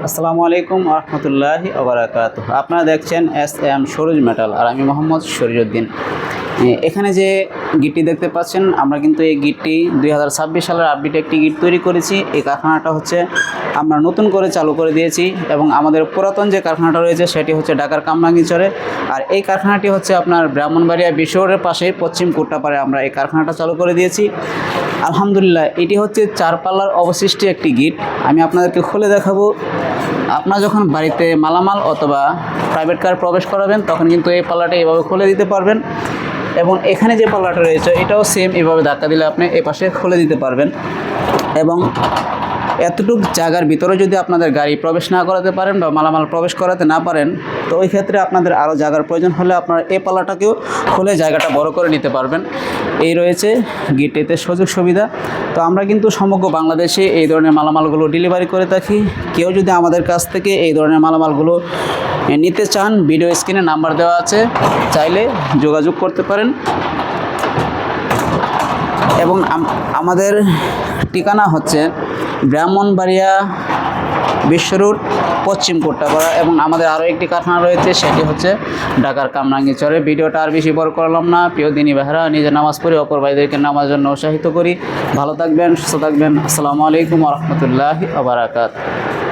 আসসালামু আলাইকুম রহমতুল্লাহি ওবারাকাতুহু। আপনারা দেখছেন এস সরোজ মেটাল আর আমি মোহাম্মদ শরীরউদ্দিন। এখানে যে গিটটি দেখতে পাচ্ছেন, আমরা কিন্তু এই গিটটি 2026 সালের আপডেট একটি গিট তৈরি করেছি। এই কারখানাটা হচ্ছে আমরা নতুন করে চালু করে দিয়েছি এবং আমাদের পুরাতন যে কারখানাটা রয়েছে সেটি হচ্ছে ঢাকার কামরাঙ্গীরচরে। আর এই কারখানাটি হচ্ছে আপনার ব্রাহ্মণবাড়িয়া বিশ্ব রোডের পাশে পশ্চিম কোট্টাপাড়ে আমরা এই কারখানাটা চালু করে দিয়েছি। আলহামদুলিল্লাহ, এটি হচ্ছে 4 পাল্লার অবশিষ্ট একটি গিট। আমি আপনাদেরকে খুলে দেখাবো। আপনারা যখন বাড়িতে মালামাল অথবা প্রাইভেট কার প্রবেশ করাবেন তখন কিন্তু এই পাল্লাটা এভাবে খুলে দিতে পারবেন এবং এখানে যে পাল্লাটা রয়েছে এটাও সেম, এভাবে ধাক্কা দিলে আপনি এ পাশে খুলে দিতে পারবেন। এবং এতটুকু জায়গার ভিতরে যদি আপনাদের গাড়ি প্রবেশ না করাতে পারেন বা মালামাল প্রবেশ করাতে না পারেন, তো ওই ক্ষেত্রে আপনাদের আরও জায়গার প্রয়োজন হলে আপনারা এই পাল্লাটাকেও খুলে জায়গাটা বড় করে নিতে পারবেন। এই রয়েছে গিটটিতে সুযোগ সুবিধা। তো আমরা কিন্তু সমগ্র বাংলাদেশে এই ধরনের মালামালগুলো ডেলিভারি করে থাকি। কেউ যদি আমাদের কাছ থেকে এই ধরনের মালামালগুলো নিতে চান, ভিডিও স্ক্রিনে নাম্বার দেওয়া আছে, চাইলে যোগাযোগ করতে পারেন। এবং আমাদের ঠিকানা হচ্ছে ব্রাহ্মণবাড়িয়া বিশ্ব রোড পশ্চিম কোট্টাপাড়া এবং আমাদের আরও একটি কারখানা রয়েছে, সেটি হচ্ছে ঢাকার কামরাঙ্গীরচরে। ভিডিওটা আর বেশি বড় করলাম না। প্রিয় দিনী ভাইরা, নিজে নামাজ পড়ে অপর ভাইদেরকে নামাজের জন্য উৎসাহিত করি। ভালো থাকবেন, সুস্থ থাকবেন। আসসালামু আলাইকুম রহমতুল্লাহি ওয়া বারাকাতুহু।